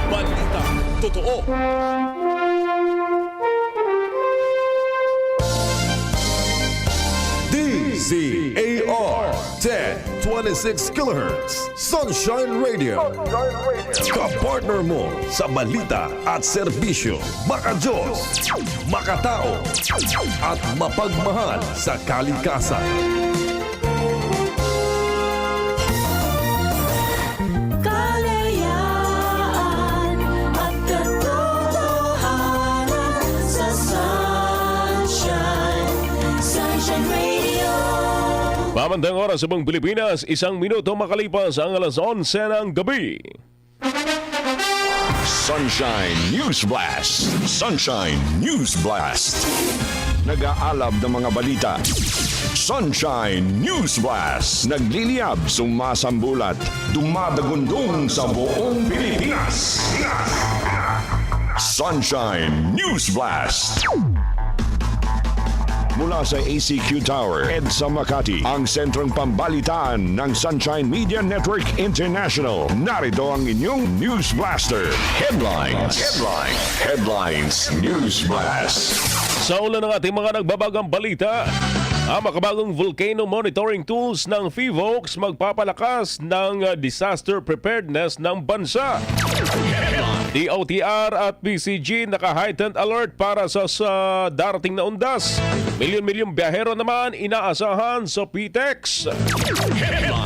Balita Totoo. DZAR 1026 kHz Sunshine Radio. Kapartner mo sa balita at serbisyo, maka-Diyos, makatao, at mapagmahal sa kalikasan. Kalayaan at katotohanan sa Sunshine Radio. Mamandang oras sa buong Pilipinas, 1 minuto makalipas ang alas 11 ng gabi. Sunshine News Blast. Sunshine News Blast. Nag-aalab ng mga balita. Sunshine News Blast. Nagliliyab, sumasambulat, dumadagundong sa buong Pilipinas. Sunshine News Blast. Mula sa ACQ Tower, EDSA Makati, ang sentrong pambalitaan ng Sunshine Media Network International. Narito ang inyong News Blaster. Headlines. Headlines News Blast. Sa ulan ng ating mga nagbabagang balita, ang makabagong volcano monitoring tools ng PHIVOLCS magpapalakas ng disaster preparedness ng bansa. DOTr at PCG naka-heightened alert para sa darating na undas. Milyon-milyong byahero naman inaasahan sa PITX.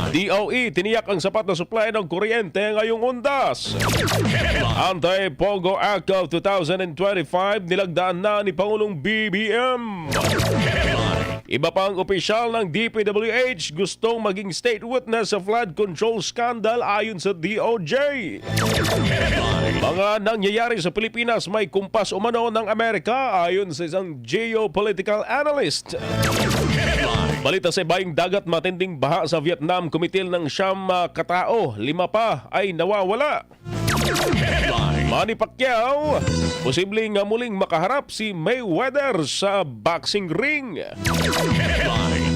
DOE tiniyak ang sapat na supply ng kuryente ngayong undas. Anti-POGO Act of 2025 nilagdaan na ni Pangulong BBM. Iba pang opisyal ng DPWH gustong maging state witness sa flood control scandal ayon sa DOJ. Mga nangyayari sa Pilipinas, may kumpas umano ng Amerika ayon sa isang geopolitical analyst. Balita sa ibayong dagat, matinding baha sa Vietnam, kumitil ng 9 katao, 5 pa ay nawawala. Manny Pacquiao, posibleng muling makaharap si Mayweather sa boxing ring.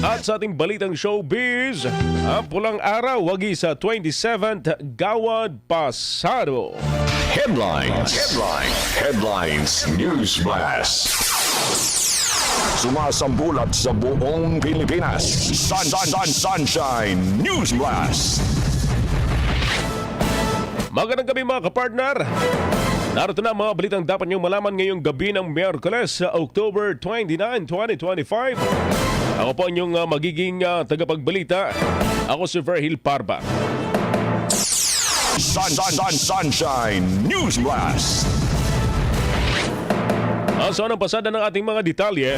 At sa ating balitang showbiz, ang Pulang Araw wagi sa 27th Gawad Pasado. Headlines News Blast. Sumasambulat sa buong Pilipinas. Sunshine News Blast. Magandang gabi mga kapartner. Narito na mga balitang dapat niyong malaman ngayong gabi ng Miyerkules sa October 29, 2025. Ako po inyong magiging tagapagbalita. Ako si Verhil Parba. Sunshine News Blast. Sa unang pasada ng ating mga detalye,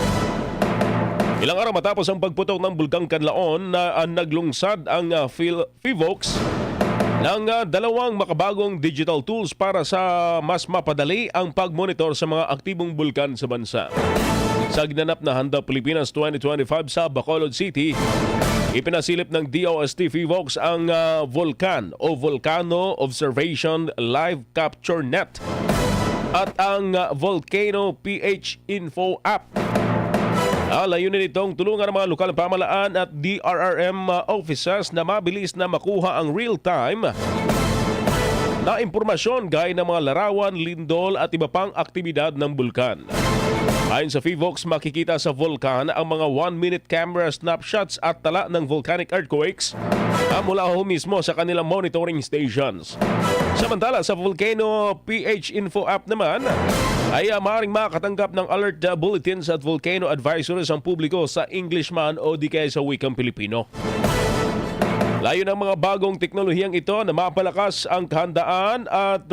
ilang araw matapos ang pagputok ng Bulkang Kanlaon na naglungsad ang PHIVOLCS ng dalawang makabagong digital tools para sa mas mapadali ang pagmonitor sa mga aktibong bulkan sa bansa. Sa ginanap na Handa Pilipinas 2025 sa Bacolod City, ipinasilip ng DOST PHIVOLCS ang Volcano Observation Live Capture Net at ang Volcano PH Info App. Layunin nitong tulungan ang mga lokal na pamahalaan at DRRM offices na mabilis na makuha ang real-time na impormasyon gaya ng mga larawan, lindol at iba pang aktibidad ng bulkan. Ayon sa PHIVOLCS, makikita sa Volcano ang mga 1-minute camera snapshots at tala ng volcanic earthquakes mula ho mismo sa kanilang monitoring stations. Samantala sa Volcano PH Info App naman ay maaaring makatanggap ng alert bulletins at volcano advisories ang publiko sa English man o di kaya sa wikang Pilipino. Layo ng mga bagong teknolohiyang ito na mapalakas ang kahandaan at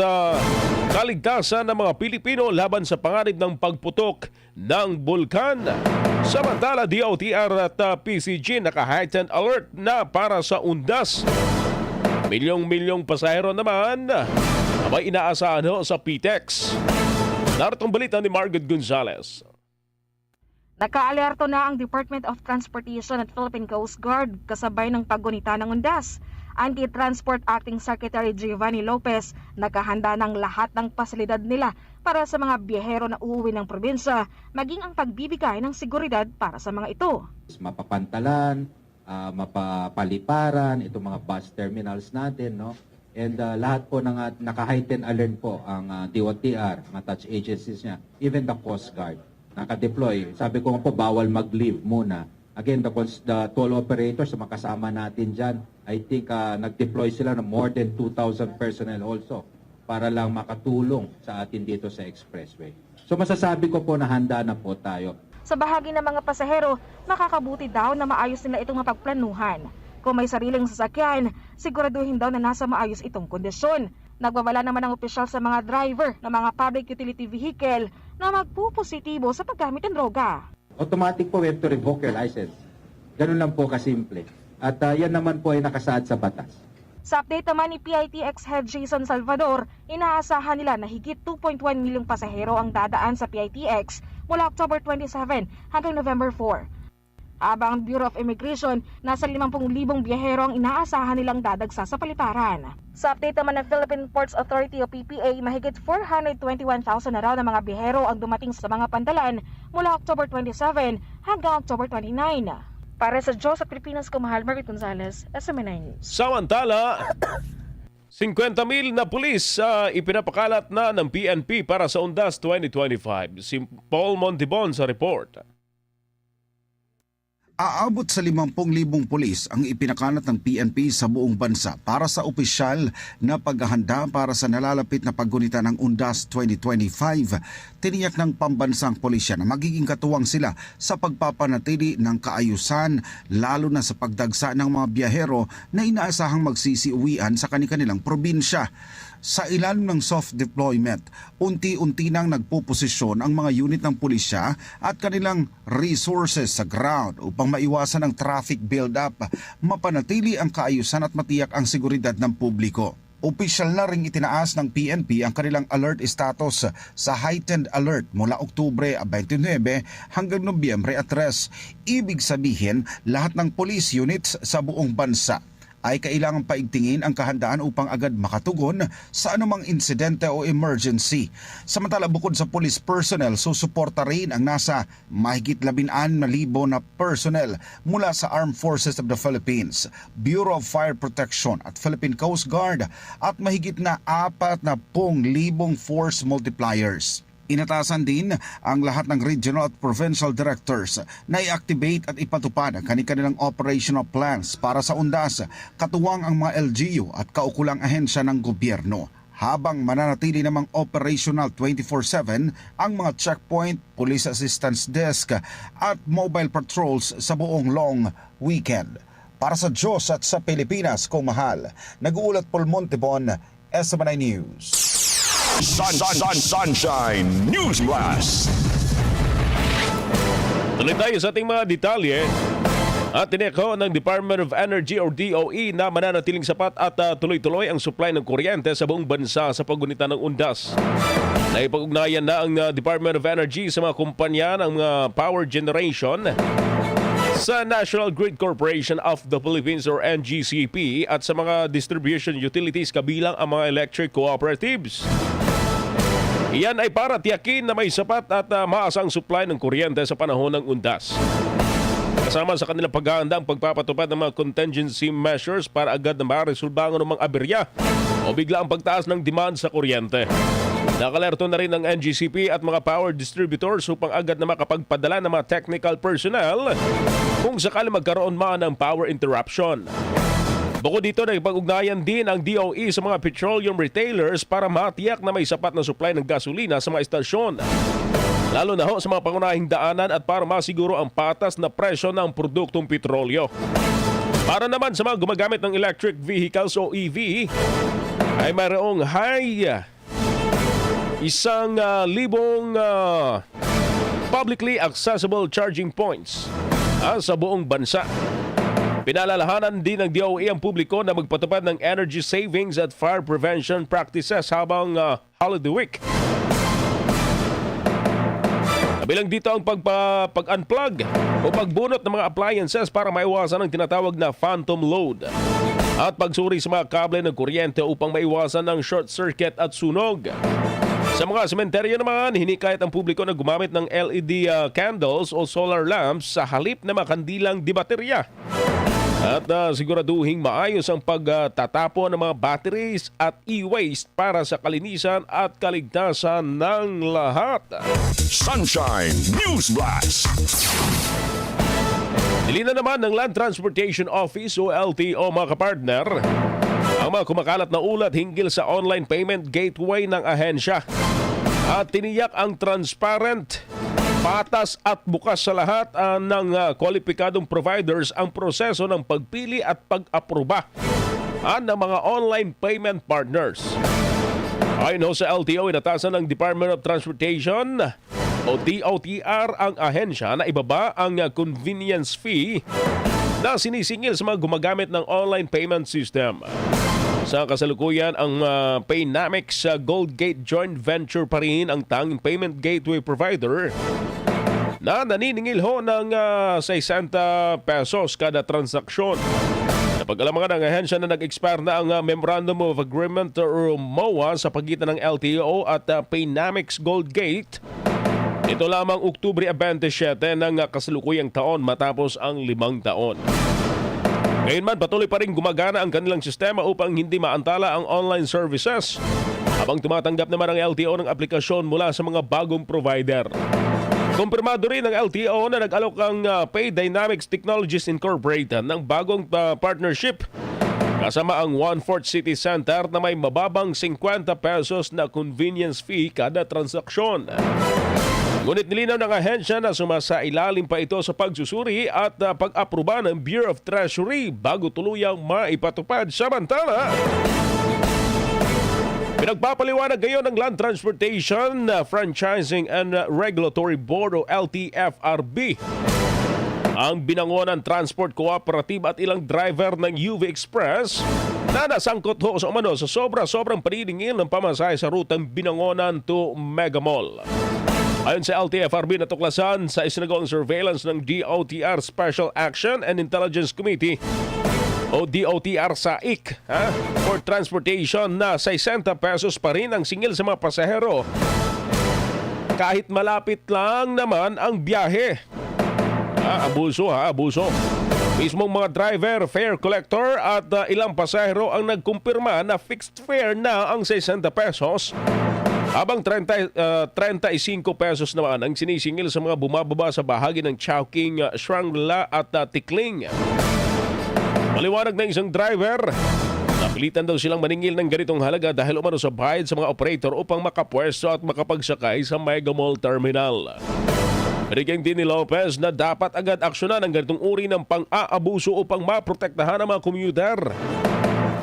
kaligtasan ng mga Pilipino laban sa panganib ng pagputok ng bulkan. Samantala, DOTr at PCG naka-heightened alert na para sa undas. Milyong-milyong pasahero naman may inaasahan sa PITX. Naritong balita ni Margaret Gonzalez. Naka-alerto na ang Department of Transportation at Philippine Coast Guard kasabay ng paggunita ng undas. Anti-Transport Acting Secretary Giovanni Lopez, nakahanda ng lahat ng pasilidad nila para sa mga biyahero na uuwi ng probinsya, maging ang pagbibigay ng seguridad para sa mga ito. Mapapantalan, mapapaliparan, itong mga bus terminals natin, no? And lahat po ng naka-heightened alert po ang DOTr, mga touch agencies niya, even the Coast Guard, naka-deploy. Sabi ko nga po, bawal mag-leave muna. Again, the toll operators, makasama natin dyan, I think nag-deploy sila ng more than 2,000 personnel also para lang makatulong sa atin dito sa expressway. So masasabi ko po na handa na po tayo. Sa bahagi ng mga pasahero, makakabuti daw na maayos nila itong mapagplanuhan. Kung may sariling sasakyan, siguraduhin daw na nasa maayos itong kondisyon. Nagbabala naman ang opisyal sa mga driver ng mga public utility vehicle na magpupositibo sa paggamit ng droga. Automatic po we have to revoke your license. Ganun lang po kasimple. At yan naman po ay nakasaad sa batas. Sa update naman ni PITX Head Jason Salvador, inaasahan nila na higit 2.1 milyong pasahero ang dadaan sa PITX mula October 27 hanggang November 4. Habang ang Bureau of Immigration, nasa 50,000 biyahero ang inaasahan nilang dadagsa sa paliparan. Sa update naman ng Philippine Ports Authority o PPA, mahigit 421,000 na raw ng mga biyahero ang dumating sa mga pantalan mula October 27 hanggang October 29. Para sa Diyos at Pilipinas, kumahal Margaret Gonzalez, SMNI News. Samantala, 50,000 na pulis ipinapakalat na ng PNP para sa Undas 2025. Si Paul Montibon sa report. Aabot sa 50,000 pulis ang ipinakalat ng PNP sa buong bansa para sa opisyal na paghahanda para sa nalalapit na paggunita ng Undas 2025. Tiniyak ng pambansang pulisya na magiging katuwang sila sa pagpapanatili ng kaayusan lalo na sa pagdagsa ng mga biyahero na inaasahang magsisiuwian sa kanilang probinsya. Sa ilalim ng soft deployment, unti-unti nang nagpoposisyon ang mga unit ng pulisya at kanilang resources sa ground upang maiwasan ang traffic build-up, mapanatili ang kaayusan at matiyak ang seguridad ng publiko. Opisyal na ring itinaas ng PNP ang kanilang alert status sa heightened alert mula Oktubre 29 hanggang Nobyembre 3. Ibig sabihin, lahat ng police units sa buong bansa ay kailangang paigtingin ang kahandaan upang agad makatugon sa anumang insidente o emergency. Samantala bukod sa police personnel, susuporta rin ang nasa mahigit 16,000 na personnel mula sa Armed Forces of the Philippines, Bureau of Fire Protection at Philippine Coast Guard at mahigit na 40,000 force multipliers. Inatasan din ang lahat ng regional at provincial directors na i-activate at ipatupad ang kanilang operational plans para sa Undas, katuwang ang mga LGU at kaukulang ahensya ng gobyerno. Habang mananatili namang operational 24/7 ang mga checkpoint, police assistance desk at mobile patrols sa buong long weekend. Para sa Diyos at sa Pilipinas, kung mahal, nag-uulat Paul Montibon, SMNI News. Sunshine News Blast. Tuloy tayo sa ating mga detalye. At tineko ng Department of Energy or DOE na mananatiling sapat at tuloy-tuloy ang supply ng kuryente sa buong bansa sa paggunita ng Undas. Naipag-ugnayan na ang Department of Energy sa mga kumpanya ng mga power generation sa National Grid Corporation of the Philippines or NGCP at sa mga distribution utilities kabilang ang mga electric cooperatives. Iyan ay para tiyakin na may sapat at maasang supply ng kuryente sa panahon ng Undas. Kasama sa kanilang paghahanda ang pagpapatupad ng mga contingency measures para agad na maresolba ang anumang aberya o bigla ang pagtaas ng demand sa kuryente. Nakalerto na rin ng NGCP at mga power distributors upang agad na makapagpadala ng mga technical personnel kung sakali magkaroon man ng power interruption. Bukod dito, nagpag-ugnayan din ang DOE sa mga petroleum retailers para matiyak na may sapat na supply ng gasolina sa mga istasyon. Lalo na ho sa mga pangunahing daanan at para masiguro ang patas na presyo ng produktong petrolyo. Para naman sa mga gumagamit ng electric vehicles o EV, ay mayroong high 1,000 publicly accessible charging points sa buong bansa. Pinalalahanan din ng DOE ang publiko na magpatupad ng energy savings at fire prevention practices habang holiday week. Kabilang dito ang pag-unplug o pagbunot ng mga appliances para maiwasan ang tinatawag na phantom load at pagsuri sa mga kable ng kuryente upang maiwasan ang short circuit at sunog. Sa mga sementeryo naman, hinikayat ang publiko na gumamit ng LED candles o solar lamps sa halip na mga kandilang di baterya. At siguraduhing maayos ang pagtatapon ng mga batteries at e-waste para sa kalinisan at kaligtasan ng lahat. Sunshine News Blast. Nilina naman ng Land Transportation Office o LTO mga kapartner ang mga kumakalat na ulat hinggil sa online payment gateway ng ahensya. At tiniyak ang transparent, patas at bukas sa lahat ng kwalipikadong providers ang proseso ng pagpili at pag-aproba ng mga online payment partners. Ayon sa LTO, inatasan ng Department of Transportation o DOTr ang ahensya na ibaba ang convenience fee na sinisingil sa mga gumagamit ng online payment system. Sa kasalukuyan, ang Paynamics Gold Gate Joint Venture pa rin ang tanging payment gateway provider na naniningil ho ng 60 pesos kada transaksyon. Napag-alaman ng ahensya na nag-expire na ang Memorandum of Agreement or MOA sa pagitan ng LTO at Paynamics Gold Gate. Ito lamang Oktubre 27 ng kasalukuyang taon matapos ang 5 taon. Gayunman, patuloy pa rin gumagana ang kanilang sistema upang hindi maantala ang online services habang tumatanggap naman ang LTO ng aplikasyon mula sa mga bagong provider. Kumpirmado rin ng LTO na nag-alok ang Pay Dynamics Technologies Incorporated ng bagong partnership kasama ang 1/4 City Center na may mababang 50 pesos na convenience fee kada transaksyon. Ngunit nilinaw ng ahensya na sumasailalim pa ito sa pagsusuri at pag-aproba ng Bureau of Treasury bago tuluyang maipatupad. Samantala, pinagpapaliwanag ngayon ng Land Transportation Franchising and Regulatory Board o LTFRB ang Binangonan Transport Cooperative at ilang driver ng UV Express na nasangkot ho sa umano sa sobrang paniningil ng pamasahe sa rutang Binangonan to Mega Mall. Ayon sa LTFRB, natuklasan sa isinagawang surveillance ng DOTr Special Action and Intelligence Committee o DOTr SAIC for transportation na 60 pesos pa rin ang singil sa mga pasahero kahit malapit lang naman ang biyahe. Abuso. Mismong mga driver, fare collector at ilang pasahero ang nagkumpirma na fixed fare na ang 60 pesos habang 35 pesos naman ang sinisingil sa mga bumababa sa bahagi ng Chowking, Shangri-La at Tikling. Maliwanag na isang driver, napilitan daw silang maningil ng ganitong halaga dahil umano sa bayad sa mga operator upang makapwesto at makapagsakay sa Mega Mall Terminal. Binigyang din ni Lopez na dapat agad aksyonan ang ganitong uri ng pang-aabuso upang maprotektahan ang mga commuter.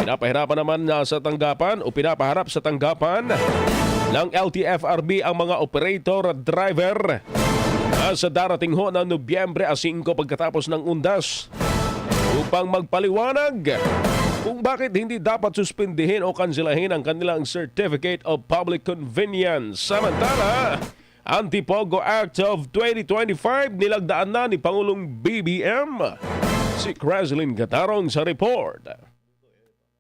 Pinapaharap sa tanggapan ng LTFRB ang mga operator at driver sa darating ho ng Nobyembre 5 pagkatapos ng Undas upang magpaliwanag kung bakit hindi dapat suspindihin o kanselahin ang kanilang Certificate of Public Convenience. Samantala, Anti-POGO Act of 2025 nilagdaan na ni Pangulong BBM. Si Creslin Gatarong sa report.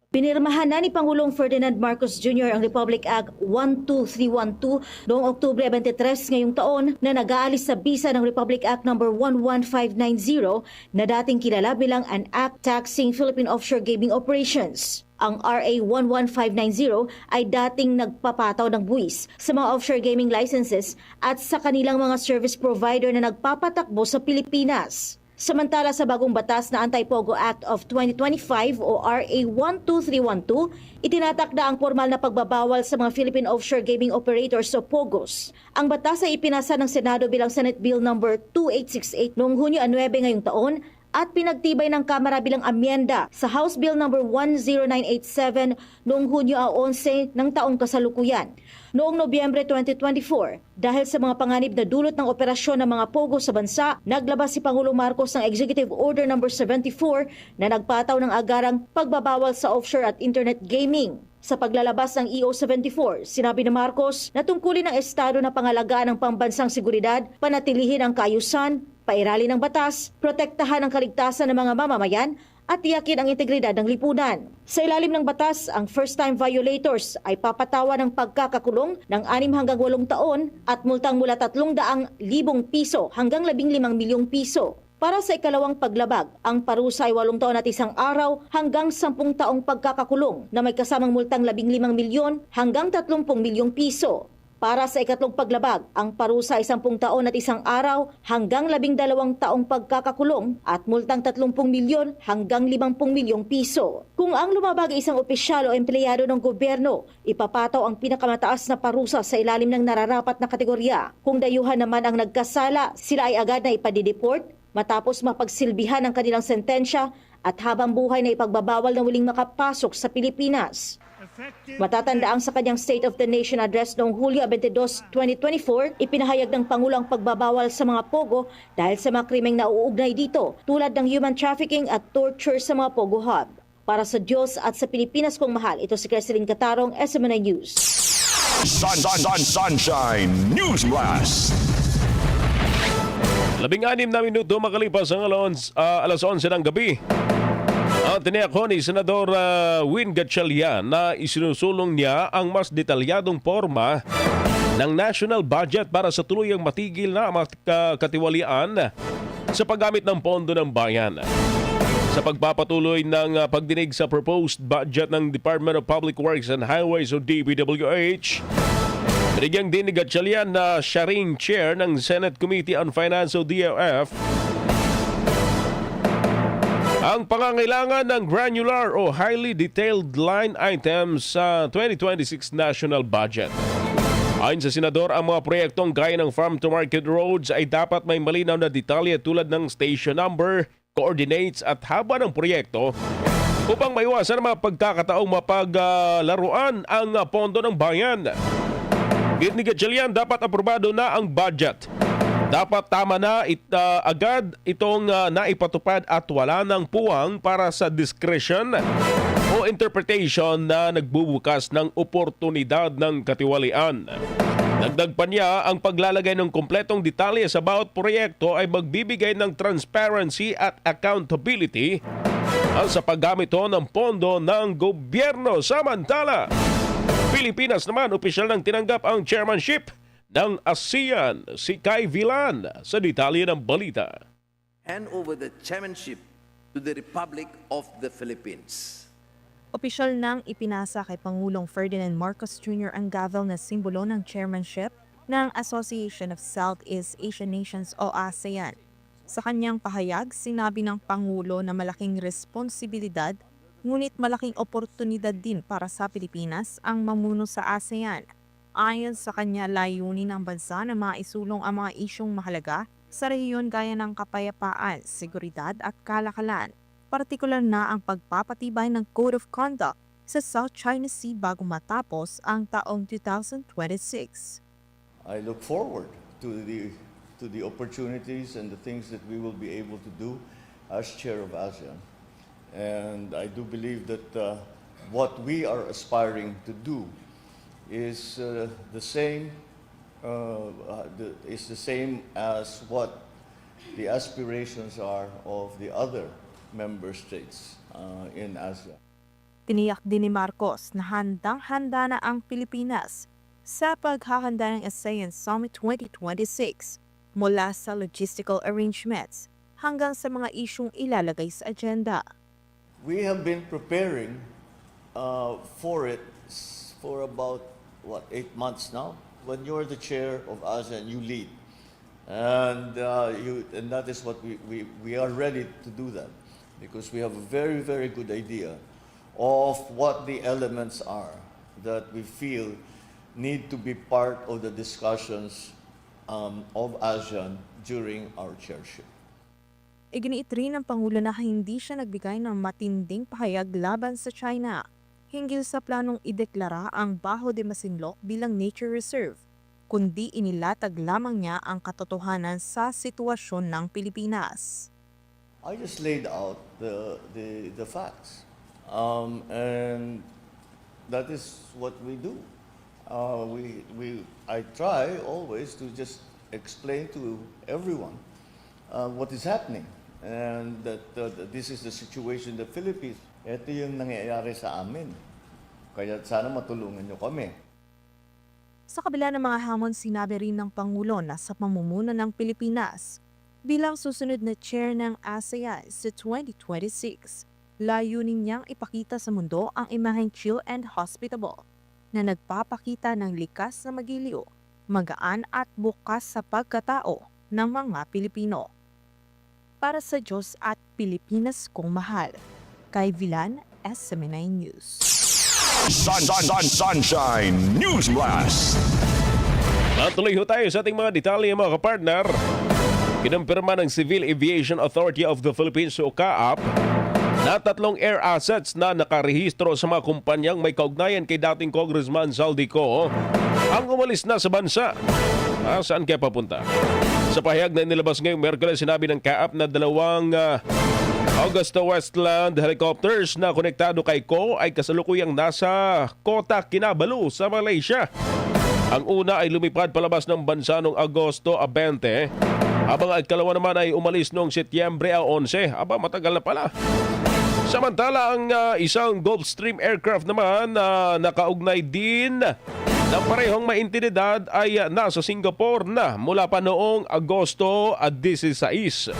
Pinirmahan na ni Pangulong Ferdinand Marcos Jr. ang Republic Act 12312 noong Oktubre 23 ngayong taon na nag-aalis sa bisa ng Republic Act No. 11590 na dating kilala bilang an Act Taxing Philippine Offshore Gaming Operations. Ang RA 11590 ay dating nagpapataw ng buwis sa mga offshore gaming licenses at sa kanilang mga service provider na nagpapatakbo sa Pilipinas. Samantala sa bagong batas na Anti-POGO Act of 2025 o RA 12312, itinatakda ang formal na pagbabawal sa mga Philippine Offshore Gaming Operators o POGOs. Ang batas ay ipinasa ng Senado bilang Senate Bill No. 2868 noong Hunyo 9 ngayong taon at pinagtibay ng Kamara bilang amyenda sa House Bill No. 10987 noong Hunyo 11 ng taong kasalukuyan. Noong Nobyembre 2024, dahil sa mga panganib na dulot ng operasyon ng mga POGO sa bansa, naglabas si Pangulong Marcos ng Executive Order No. 74 na nagpataw ng agarang pagbabawal sa offshore at internet gaming. Sa paglalabas ng EO74, sinabi ni Marcos na tungkulin ng Estado na pangalagaan ng pambansang seguridad, panatilihin ang kaayusan, pairali ng batas, protektahan ang kaligtasan ng mga mamamayan, at tiyakin ang integridad ng lipunan. Sa ilalim ng batas, ang first-time violators ay papatawan ng pagkakakulong ng 6 hanggang 8 taon at multang mula 300,000 piso hanggang 15 milyong piso. Para sa ikalawang paglabag, ang parusa ay 8 taon at 1 araw hanggang 10 taong pagkakakulong na may kasamang multang 15 milyon hanggang 30 milyong piso. Para sa ikatlong paglabag, ang parusa ay 10 taon at 1 araw hanggang 12 taong pagkakakulong at multang 30 milyon hanggang 50 milyong piso. Kung ang lumabag ay isang opisyal o empleyado ng gobyerno, ipapataw ang pinakamataas na parusa sa ilalim ng nararapat na kategorya. Kung dayuhan naman ang nagkasala, sila ay agad na ipadideport matapos mapagsilbihan ang kanilang sentensya at habang buhay na ipagbabawal na muling makapasok sa Pilipinas. Matatandaang sa kanyang State of the Nation address noong Hulyo 22, 2024, ipinahayag ng Pangulo ang pagbabawal sa mga POGO dahil sa mga krimeng nauugnay dito tulad ng human trafficking at torture sa mga POGO hub. Para sa Diyos at sa Pilipinas kong mahal, ito si Cresceline Catarong, SMNI News. Sunshine News Blast. 16 na minuto makalipas ang alas 11 ng gabi. Ang tiniyak ni Senador Win Gatchalian na isinusulong niya ang mas detalyadong forma ng national budget para sa tuluyang matigil na katiwalian sa paggamit ng pondo ng bayan. Sa pagpapatuloy ng pagdinig sa proposed budget ng Department of Public Works and Highways o DPWH, binigyang din ni Gatchalian na siya ring chair ng Senate Committee on Finance o DOF ang pangangailangan ng granular o highly detailed line items sa 2026 national budget. Ayon sa Senador, ang mga proyektong gaya ng farm-to-market roads ay dapat may malinaw na detalye tulad ng station number, coordinates at haba ng proyekto upang maiwasan ang mga pagkakataong mapaglaruan ang pondo ng bayan. Git ni Gatchalian, dapat aprobado na ang budget. Dapat tama na agad itong naipatupad at wala ng puwang para sa discretion o interpretation na nagbubukas ng oportunidad ng katiwalian. Dagdag pa niya, ang paglalagay ng kompletong detalye sa bawat proyekto ay magbibigay ng transparency at accountability sa paggamit ng pondo ng gobyerno. Samantala, Pilipinas naman, opisyal nang tinanggap ang chairmanship ng ASEAN, si Kai Villan sa detalye ng balita. Hand over the chairmanship to the Republic of the Philippines. Opisyal nang ipinasa kay Pangulong Ferdinand Marcos Jr. ang gavel na simbolo ng chairmanship ng Association of Southeast Asian Nations o ASEAN. Sa kanyang pahayag, sinabi ng Pangulo na malaking responsibilidad ngunit malaking oportunidad din para sa Pilipinas ang mamuno sa ASEAN. Ayon sa kanya, layunin ng bansa na maisulong ang mga isyong mahalaga sa rehiyon gaya ng kapayapaan, seguridad at kalakalan. Partikular na ang pagpapatibay ng Code of Conduct sa South China Sea bago matapos ang taong 2026. I look forward to the opportunities and the things that we will be able to do as chair of ASEAN. And I do believe that what we are aspiring to do is the same as what the aspirations are of the other member states in ASEAN. Tiniyak din ni Marcos na handang-handa na ang Pilipinas sa paghahanda ng ASEAN Summit 2026 mula sa logistical arrangements hanggang sa mga isyong ilalagay sa agenda. We have been preparing for it for about 8 months now. When you're the chair of ASEAN, you lead, and that is what we are ready to do that, because we have a very, very good idea of what the elements are that we feel need to be part of the discussions of ASEAN during our chairship. Iginiit rin ng Pangulo na hindi siya nagbigay ng matinding pahayag laban sa China hinggil sa planong ideklara ang Bajo de Masinloc bilang nature reserve, kundi inilatag lamang niya ang katotohanan sa sitwasyon ng Pilipinas. I just laid out the facts, and that is what we do. I try always to just explain to everyone what is happening, and that this is the situation in the Philippines. Ito yung nangyayari sa amin. Kaya sana matulungan nyo kami. Sa kabila ng mga hamon, sinabi rin ng Pangulo na sa pamumuno ng Pilipinas, bilang susunod na chair ng ASEAN sa 2026. Layunin niyang ipakita sa mundo ang imaheng chill and hospitable na nagpapakita ng likas na magiliw, magaan at bukas sa pagkatao ng mga Pilipino. Para sa Diyos at Pilipinas kong mahal, kay Vilan, SMNI News. Sunshine News Blast. Natuloy ho tayo sa ating mga detalye mga kapartner. Kinumpirma ng Civil Aviation Authority of the Philippines o CAAP na 3 air assets na nakarehistro sa mga kumpanyang may kaugnayan kay dating Congressman Saldico ang umalis na sa bansa. Saan kaya papunta? Sa pahayag na inilabas ngayong Miyerkules, sinabi ng CAAP na 2 Augusta Westland helicopters na konektado kay CO ay kasalukuyang nasa Kota Kinabalu sa Malaysia. Ang una ay lumipad palabas ng bansa noong Agosto 20, habang ang ikalawa naman ay umalis noong Setyembre 11. Matagal na pala. Samantala, ang isang Gulfstream aircraft naman na nakaugnay din ng parehong maintindidad ay nasa Singapore na mula pa noong Agosto 16.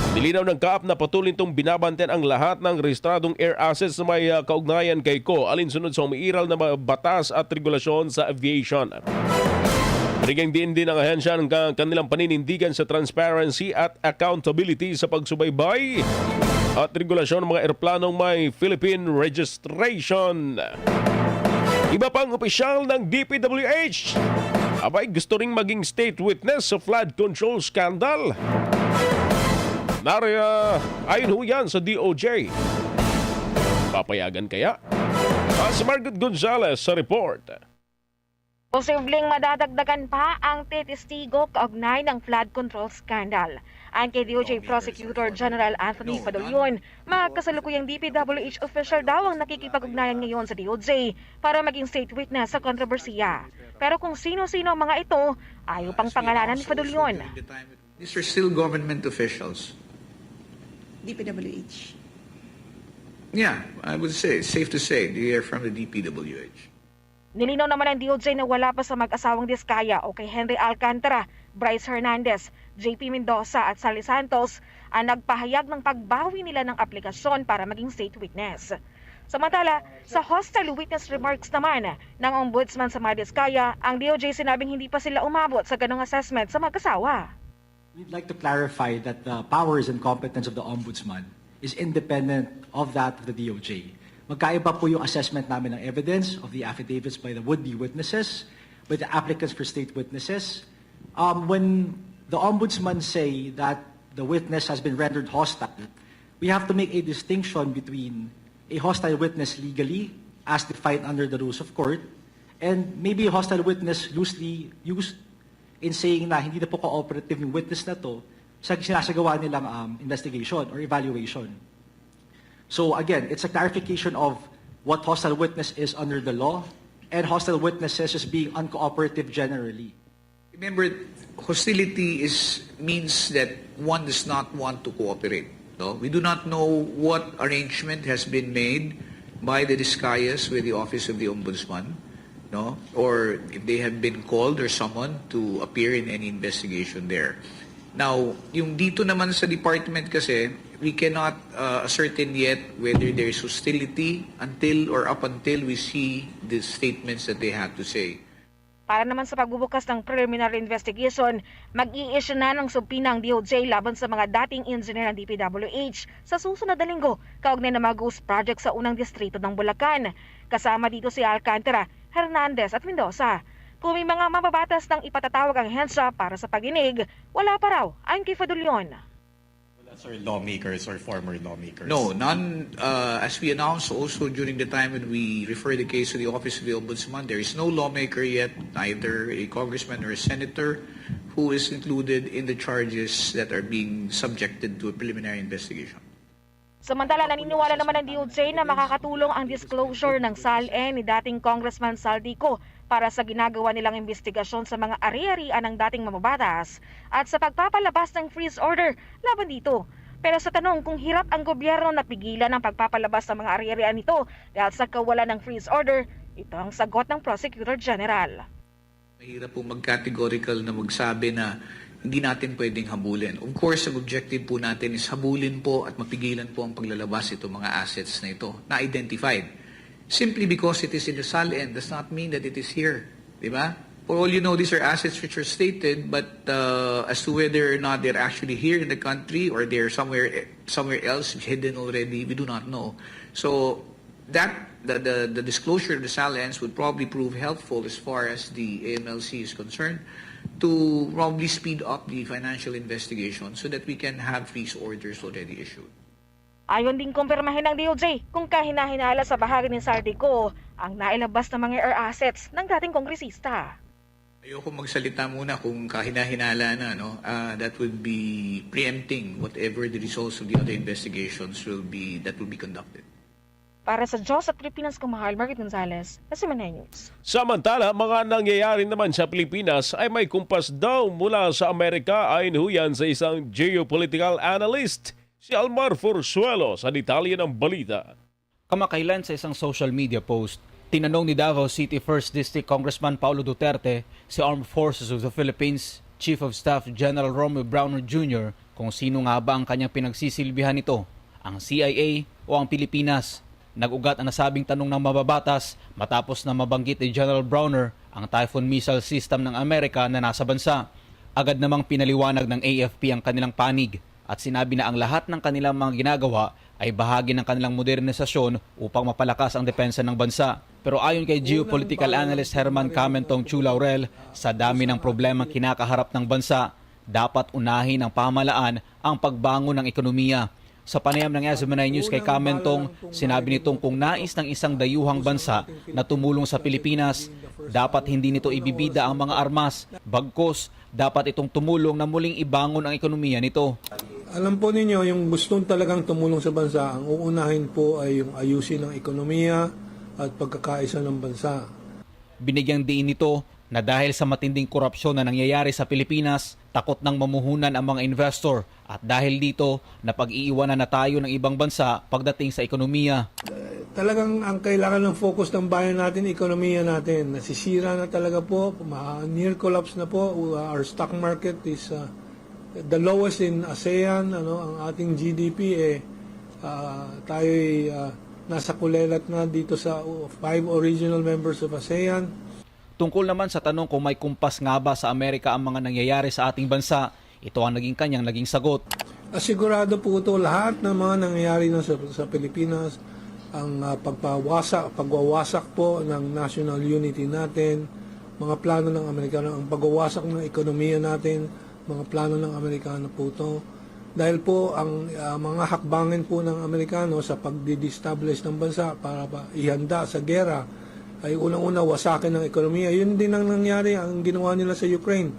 Nilinaw ng CAAP na patuloy itong binabantayan ang lahat ng rehistradong air assets na may kaugnayan kay CO alinsunod sa umiiral na batas at regulasyon sa aviation. Bigyan din ang ahensya ng kanilang paninindigan sa transparency at accountability sa pagsubaybay at regulasyon ng mga eroplanong may Philippine registration. Iba pang opisyal ng DPWH gusto ring maging state witness sa flood control scandal. Ayon ho yan sa DOJ. Papayagan kaya? Si Margaret Gonzalez sa report. Posibleng madadagdagan pa ang testigo kaugnay ng flood control scandal. Ang kay DOJ Prosecutor General Anthony Fadolion, mga kasalukuyang DPWH official daw ang nakikipag-ugnayan ngayon sa DOJ para maging state witness sa kontrobersiya. Pero kung sino-sino ang mga ito, ayaw pang pangalanan ni Fadolion. These are still government officials. DPWH. Yeah, I would say, it's safe to say, they are from the DPWH. Nilinaw naman ng DOJ na wala pa sa mag-asawang Diskaya o kay Henry Alcantara, Bryce Hernandez, JP Mendoza at Sally Santos ang nagpahayag ng pagbawi nila ng aplikasyon para maging state witness. Samantala, sa hostile witness remarks naman ng ombudsman sa mga Diskaya, ang DOJ sinabing hindi pa sila umabot sa ganong assessment sa mag-asawa. We'd like to clarify that the powers and competence of the ombudsman is independent of that of the DOJ. Magkaiba po yung assessment namin ng evidence of the affidavits by the would-be witnesses, by the applicants for state witnesses. When the ombudsman say that the witness has been rendered hostile, we have to make a distinction between a hostile witness legally, as defined under the rules of court, and maybe a hostile witness loosely used in saying na hindi na po cooperative yung witness na to sa sinasagawa nilang investigation or evaluation. So again, it's a clarification of what hostile witness is under the law and hostile witnesses as being uncooperative generally. Remember, hostility means that one does not want to cooperate. No? We do not know what arrangement has been made by the Discayas with the Office of the Ombudsman, no? Or if they have been called or summoned to appear in any investigation there. Now, yung dito naman sa department kasi, we cannot ascertain yet whether there is hostility up until we see the statements that they have to say. Para naman sa pagbubukas ng preliminary investigation, mag-i-issue na ng subpoena ang DOJ laban sa mga dating engineer ng DPWH sa susunod na linggo kaugnay ng mga ghost project sa unang distrito ng Bulacan. Kasama dito si Alcantara, Hernandez at Mendoza. Kung may mga mababatas ng ipatatawag ang hensya para sa paginig, wala pa raw ang kay Fadolion. Or lawmakers or former lawmakers? No, none. As we announced also during the time when we refer the case to the Office of the Ombudsman, there is no lawmaker yet, neither a congressman or a senator, who is included in the charges that are being subjected to a preliminary investigation. Samantala, naniniwala naman ng DOJ na makakatulong ang disclosure ng SALN ni dating Congressman Saldico para sa ginagawa nilang investigasyon sa mga ari-arian ng dating mamabatas at sa pagpapalabas ng freeze order laban dito. Pero sa tanong kung hirap ang gobyerno na pigilan ang pagpapalabas ng mga ari-arian nito dahil sa kawalan ng freeze order, ito ang sagot ng Prosecutor General. Mahirap po mag-categorical na magsabi na hindi natin pwedeng habulin. Of course, ang objective po natin is habulin po at mapigilan po ang paglalabas itong mga assets na ito na identified. Simply because it is in the SALN does not mean that it is here. Diba? For all you know, these are assets which are stated, but as to whether or not they're actually here in the country or they're somewhere else hidden already, we do not know. So that the disclosure of the SALNs would probably prove helpful as far as the AMLC is concerned to probably speed up the financial investigation so that we can have freeze orders already issued. Ayon din kumpirmahin ng DOJ kung kahinahinala sa bahagi ng Sardico ang nailabas na mga air assets ng dating kongresista. Ayoko magsalita muna kung kahinahinala na, no? That would be preempting whatever the results of the other investigations will be conducted. Para sa Diyos at Pilipinas, kumahal, Margaret Gonzalez, SMNI News. Samantala, mga nangyayari naman sa Pilipinas ay may kumpas daw mula sa Amerika ayon huyan sa isang geopolitical analyst, si Almar Forzuelo, sa detalye ng balita. Kamakailan sa isang social media post, tinanong ni Davao City 1st District Congressman Paulo Duterte si Armed Forces of the Philippines Chief of Staff General Romeo Browner Jr. kung sino nga ba ang kanyang pinagsisilbihan nito, ang CIA o ang Pilipinas. Nag-ugat ang nasabing tanong ng mababatas matapos na mabanggit ni General Browner ang Typhoon missile system ng Amerika na nasa bansa. Agad namang pinaliwanag ng AFP ang kanilang panig at sinabi na ang lahat ng kanilang mga ginagawa ay bahagi ng kanilang modernisasyon upang mapalakas ang depensa ng bansa. Pero ayon kay geopolitical analyst Herman Camentong Chu Laurel, sa dami ng problemang kinakaharap ng bansa, dapat unahin ng pamahalaan ang pagbangon ng ekonomiya. Sa panayam ng SMNI News kay Camentong, sinabi nitong kung nais ng isang dayuhang bansa na tumulong sa Pilipinas, dapat hindi nito ibibida ang mga armas. Bagkus, dapat itong tumulong na muling ibangon ang ekonomiya nito. Alam po ninyo, yung gustong talagang tumulong sa bansa, ang uunahin po ay yung ayusin ng ekonomiya at pagkakaisa ng bansa. Binigyang diin nito na dahil sa matinding korupsyon na nangyayari sa Pilipinas, takot ng mamuhunan ang mga investor at dahil dito, napag-iiwanan na tayo ng ibang bansa pagdating sa ekonomiya. Talagang ang kailangan ng focus ng bayan natin, ekonomiya natin. Nasisira na talaga po, near collapse na po. Our stock market is the lowest in ASEAN. Ang ating GDP tayo nasa kulelat na dito sa 5 original members of ASEAN. Tungkol naman sa tanong kung may kumpas nga ba sa Amerika ang mga nangyayari sa ating bansa, ito ang naging kanyang sagot. Asigurado po ito lahat ng mga nangyayari na sa Pilipinas, ang pagwawasak po ng national unity natin, mga plano ng Amerikano, ang pagwawasak ng ekonomiya natin, mga plano ng Amerikano po ito. Dahil po ang mga hakbangin po ng Amerikano sa pagdi-destablish ng bansa para ihanda sa gera ay unang-una wasakin ng ekonomiya. Yun din ang nangyari, ang ginawa nila sa Ukraine.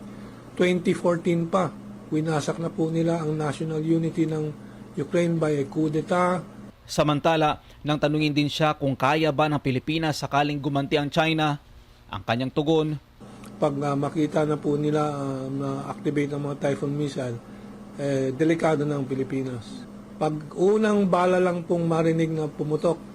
2014 pa, winasak na po nila ang national unity ng Ukraine by a coup d'etat. Samantala, nang tanungin din siya kung kaya ba ng Pilipinas sakaling gumanti ang China, ang kanyang tugon, pag makita na po nila na-activate ang mga Typhoon missile, delikado ng Pilipinas. Pag unang bala lang pong marinig na pumutok,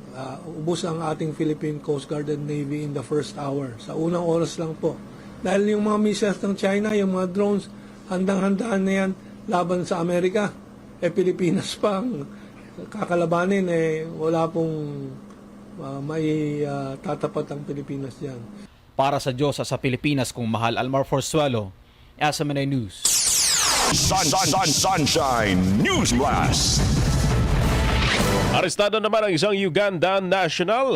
ubos ang ating Philippine Coast Guard and Navy in the first hour. Sa unang oras lang po. Dahil yung mga missiles ng China, yung mga drones, handang-handaan na yan laban sa Amerika. Pilipinas pa ang kakalabanin, wala pong may tatapat ang Pilipinas dyan. Para sa Diyos sa Pilipinas kung mahal, Almar Forzuelo, SMNI News. Sunshine News Blast. Arestado naman ang isang Ugandan national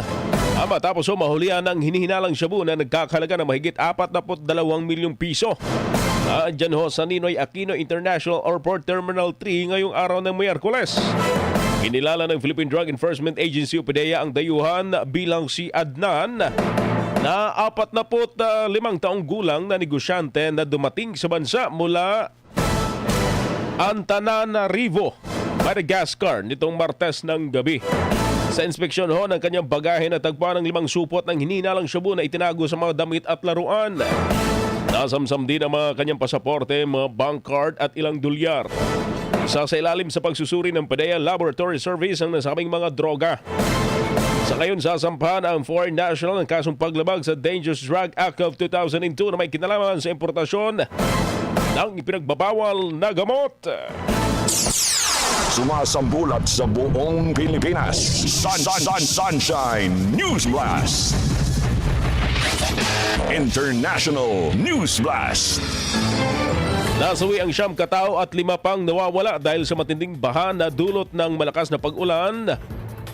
matapos mahulihan ng hinihinalang shabu na nagkakalaga ng mahigit 42 milyong piso. Diyan ho sa Ninoy Aquino International Airport Terminal 3 ngayong araw ng Miyerkules. Kinilala ng Philippine Drug Enforcement Agency o PDEA ang dayuhan bilang si Adnan na 45 taong gulang na negosyante na dumating sa bansa mula Antananarivo, Madagascar nitong Martes ng gabi. Sa inspeksyon ho ng kanyang bagahe natagpuan ng 5 supot ng hinihinalang shabu na itinago sa mga damit at laruan. Nasamsam din ang mga kanyang pasaporte, mga bank card at ilang dolyar. Isa sa ilalim sa pagsusuri ng PDEA Laboratory Service ang nasabing mga droga. Sa ngayon, sasampahan ang foreign national ng kasong paglabag sa Dangerous Drug Act of 2002 na may kinalaman sa importasyon ng ipinagbabawal na gamot. Sumasambulat sa buong Pilipinas. Sunshine News Blast. International News Blast. Nasawi ang 9 katao at 5 pang nawawala dahil sa matinding baha na dulot ng malakas na pag-ulan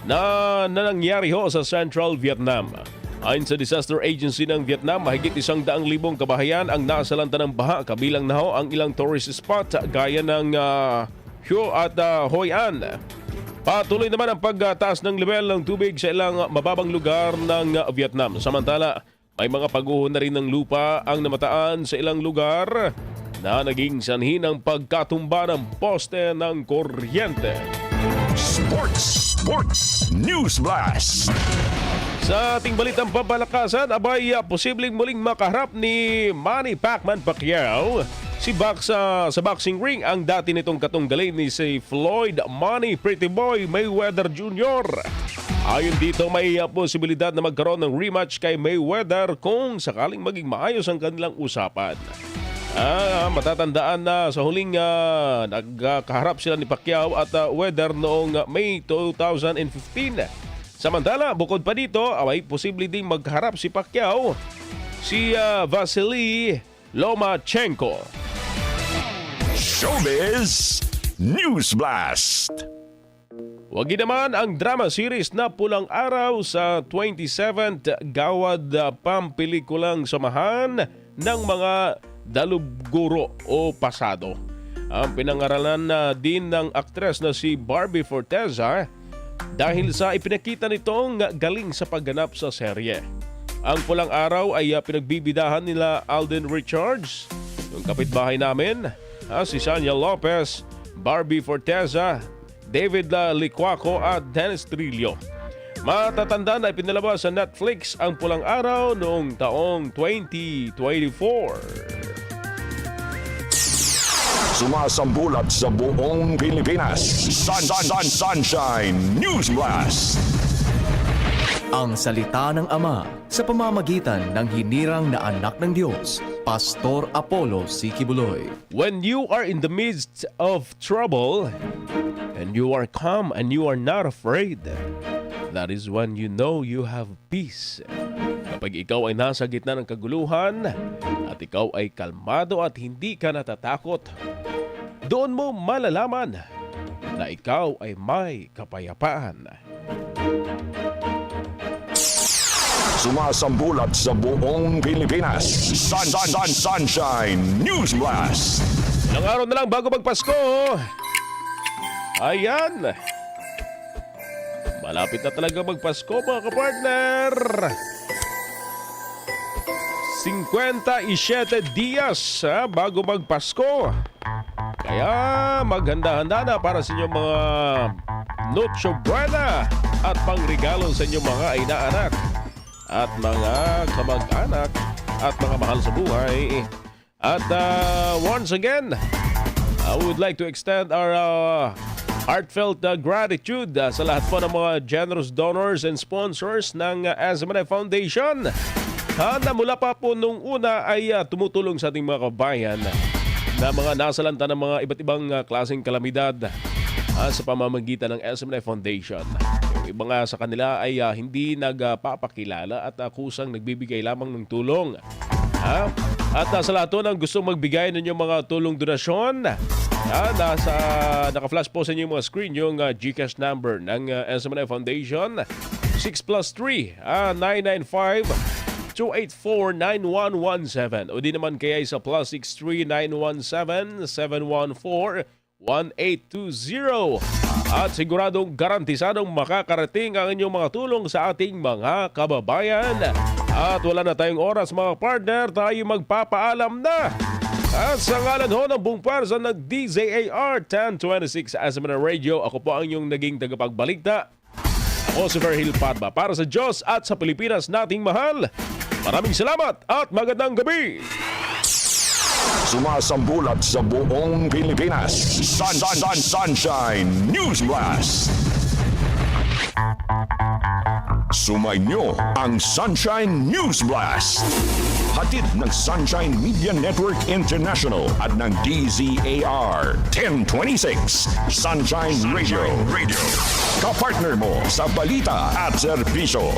na nangyari ho sa Central Vietnam. Ayon sa Disaster Agency ng Vietnam, mahigit 100,000 kabahayan ang nasalanta ng baha, kabilang na ho ang ilang tourist spot gaya ng Hue at Hoi An. Patuloy naman ang pagtaas ng level ng tubig sa ilang mababang lugar ng Vietnam. Samantala, may mga pag-uho na rin ng lupa ang namataan sa ilang lugar na naging sanhi ng pagkatumba ng poste ng kuryente. Sports News Blast. Sa ating balitang papalakasan, abay posibleng muling makaharap ni Manny Pacquiao sa boxing ring ang dati nitong katunggalin ni si Floyd Money Pretty Boy Mayweather Jr. Ayon dito, may posibilidad na magkaroon ng rematch kay Mayweather kung sakaling maging maayos ang kanilang usapan. Matatandaan na sa huling nagkaharap sila ni Pacquiao at Weather noong May 2015. Samantala, bukod pa dito, ay posible ding magharap si Pacquiao si Vasily Lomachenko. Showbiz News Blast. Wagi naman ang drama series na Pulang Araw sa 27th Gawad Pampelikulang Samahan ng mga Dalubguro o Pasado. Ang pinangaralan na din ng aktres na si Barbie Forteza dahil sa ipinakita nitong galing sa pagganap sa serye. Ang Pulang Araw ay pinagbibidahan nila Alden Richards, yung kapitbahay namin, si Sanya Lopez, Barbie Forteza, David Licuaco at Dennis Trillo. Matatanda na ipinalabas sa Netflix ang Pulang Araw noong taong 2024. Sumasambulat sa buong Pilipinas. Sunshine News Blast. Ang salita ng Ama sa pamamagitan ng hinirang na anak ng Diyos, Pastor Apollo C. Kibuloy. When you are in the midst of trouble and you are calm and you are not afraid, that is when you know you have peace. Kapag ikaw ay nasa gitna ng kaguluhan at ikaw ay kalmado at hindi ka natatakot, doon mo malalaman na ikaw ay may kapayapaan. Sumasambulat sa buong Pilipinas. Sunshine News Blast. Ilang araw na lang bago magpasko. Ayan. Malapit na talaga magpasko, mga kapartner. 57 dias bago magpasko. Kaya maghanda-handa na para sa inyong mga Noche Buena at pangregalo sa inyong mga inaanak at mga kamag-anak at mga mahal sa buhay. At once again, I would like to extend our heartfelt gratitude sa lahat po ng mga generous donors and sponsors ng SMNI Foundation na mula pa po nung una ay tumutulong sa ating mga kabayan na mga nasalanta ng mga iba't ibang klaseng kalamidad sa pamamagitan ng SMNI Foundation. Yung iba nga sa kanila ay hindi nagpapakilala at kusang nagbibigay lamang ng tulong. At sa lahat ng gusto magbigay ng inyong mga tulong donasyon, naka-flash po sa inyong mga screen yung GCash number ng SMNI Foundation, 6+3 995 284-9117 o di naman kaya sa +63 917 714 1820. At siguradong garantisadong makakarating ang inyong mga tulong sa ating mga kababayan. At wala na tayong oras, mga partner, tayo magpapaalam na. At sa ngalan ho ng buong parsa ng DZAR 1026 SMNI Radio, ako po ang inyong naging tagapagbaligta. Ako si Verhil Padba para sa Diyos at sa Pilipinas nating mahal. Maraming salamat at magandang gabi! Sumasambulat sa buong Pilipinas. Sunshine News Blast. Sumainyo ang Sunshine News Blast. Hatid ng Sunshine Media Network International at ng DZAR 1026 Sunshine Radio. Kapartner mo sa balita at serbisyo.